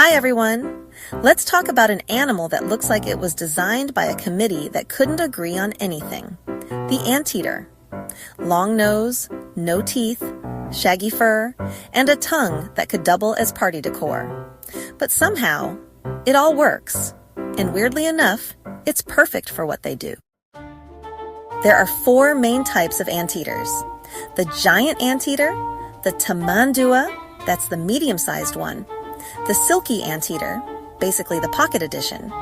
Hi everyone! Let's talk about an animal that looks like it was designed by a committee that couldn't agree on anything. The anteater. Long nose, no teeth, shaggy fur, and a tongue that could double as party decor. But somehow, it all works. And weirdly enough, it's perfect for what they do. There are 4 main types of anteaters. The giant anteater, the tamandua, that's the medium-sized one, the silky anteater, basically the pocket edition,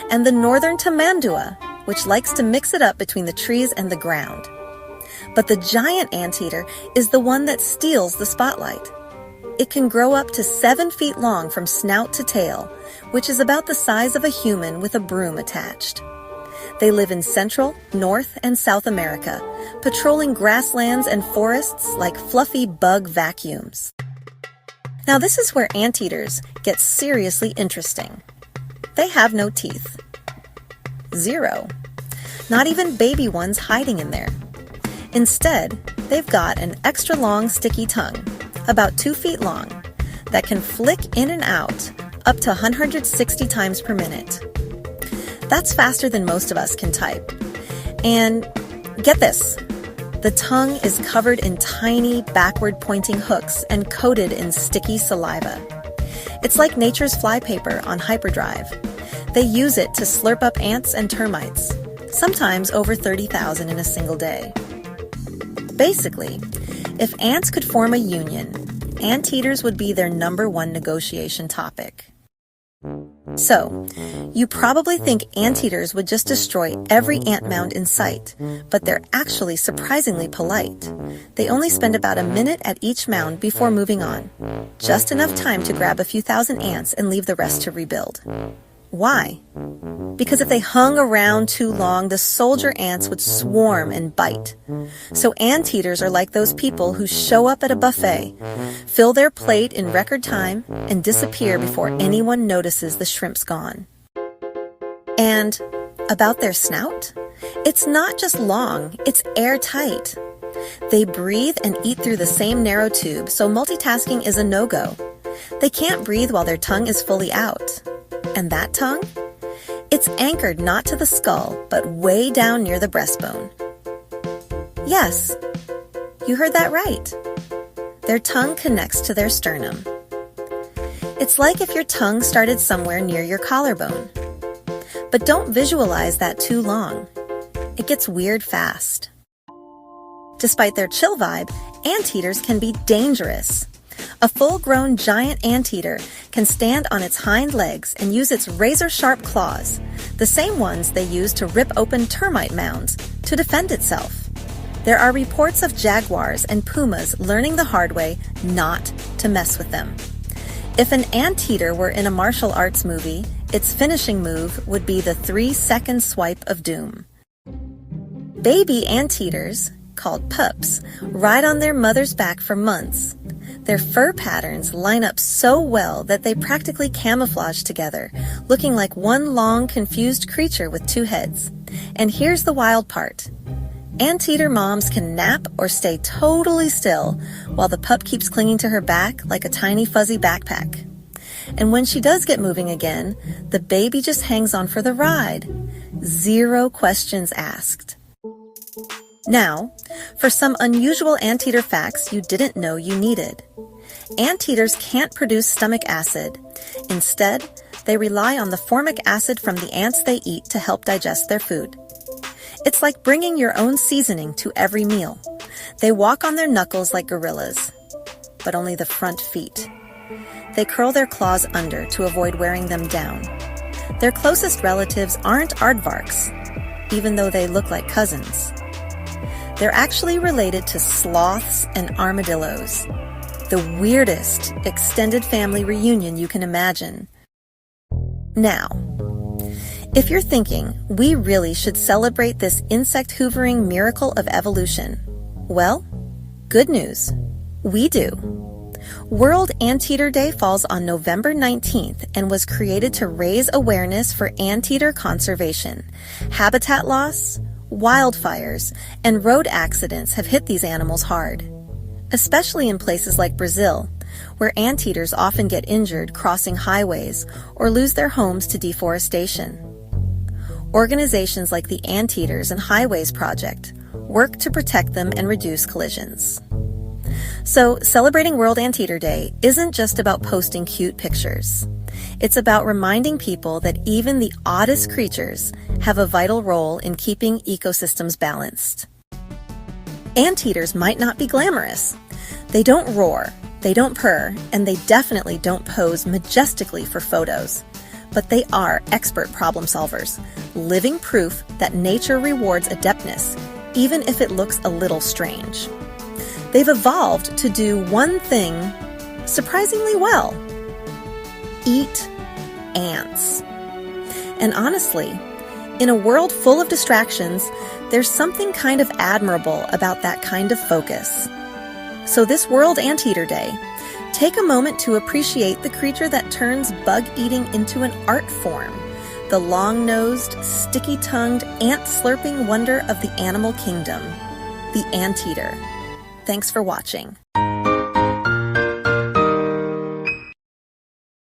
and the northern tamandua, which likes to mix it up between the trees and the ground. But the giant anteater is the one that steals the spotlight. It can grow up to 7 feet long from snout to tail, which is about the size of a human with a broom attached. They live in Central, North, and South America, patrolling grasslands and forests like fluffy bug vacuums. Now this is where anteaters get seriously interesting. They have no teeth. 0. Not even baby ones hiding in there. Instead, they've got an extra long sticky tongue, about 2 feet long, that can flick in and out up to 160 times per minute. That's faster than most of us can type. And get this, the tongue is covered in tiny backward-pointing hooks and coated in sticky saliva. It's like nature's flypaper on hyperdrive. They use it to slurp up ants and termites, sometimes over 30,000 in a single day. Basically, if ants could form a union, anteaters would be their #1 negotiation topic. So, you probably think anteaters would just destroy every ant mound in sight, but they're actually surprisingly polite. They only spend about a minute at each mound before moving on. Just enough time to grab a few thousand ants and leave the rest to rebuild. Why? Because if they hung around too long, the soldier ants would swarm and bite. So anteaters are like those people who show up at a buffet, fill their plate in record time, and disappear before anyone notices the shrimp's gone. And about their snout? It's not just long, it's airtight. They breathe and eat through the same narrow tube, so multitasking is a no-go. They can't breathe while their tongue is fully out. And that tongue? It's anchored not to the skull, but way down near the breastbone. Yes, you heard that right. Their tongue connects to their sternum. It's like if your tongue started somewhere near your collarbone. But don't visualize that too long. It gets weird fast. Despite their chill vibe, anteaters can be dangerous. A full-grown giant anteater can stand on its hind legs and use its razor-sharp claws, the same ones they use to rip open termite mounds, to defend itself. There are reports of jaguars and pumas learning the hard way not to mess with them. If an anteater were in a martial arts movie, its finishing move would be the 3-second swipe of doom. Baby anteaters, called pups, ride on their mother's back for months. Their fur patterns line up so well that they practically camouflage together, looking like one long, confused creature with 2 heads. And here's the wild part. Anteater moms can nap or stay totally still while the pup keeps clinging to her back like a tiny fuzzy backpack. And when she does get moving again, the baby just hangs on for the ride. 0 questions asked. Now, for some unusual anteater facts you didn't know you needed. Anteaters can't produce stomach acid. Instead, they rely on the formic acid from the ants they eat to help digest their food. It's like bringing your own seasoning to every meal. They walk on their knuckles like gorillas, but only the front feet. They curl their claws under to avoid wearing them down. Their closest relatives aren't aardvarks, even though they look like cousins. They're actually related to sloths and armadillos. The weirdest extended family reunion you can imagine. Now, if you're thinking we really should celebrate this insect-hoovering miracle of evolution, well, good news. We do. World Anteater Day falls on November 19th and was created to raise awareness for anteater conservation. Habitat loss, wildfires, and road accidents have hit these animals hard. Especially in places like Brazil, where anteaters often get injured crossing highways or lose their homes to deforestation. Organizations like the Anteaters and Highways Project work to protect them and reduce collisions. So, celebrating World Anteater Day isn't just about posting cute pictures. It's about reminding people that even the oddest creatures have a vital role in keeping ecosystems balanced. Anteaters might not be glamorous. They don't roar, they don't purr, and they definitely don't pose majestically for photos. But they are expert problem solvers, living proof that nature rewards adeptness, even if it looks a little strange. They've evolved to do one thing surprisingly well: eat ants. And honestly, in a world full of distractions, there's something kind of admirable about that kind of focus. So this World Anteater Day, take a moment to appreciate the creature that turns bug eating into an art form, the long-nosed, sticky-tongued, ant-slurping wonder of the animal kingdom, the anteater. Thanks for watching.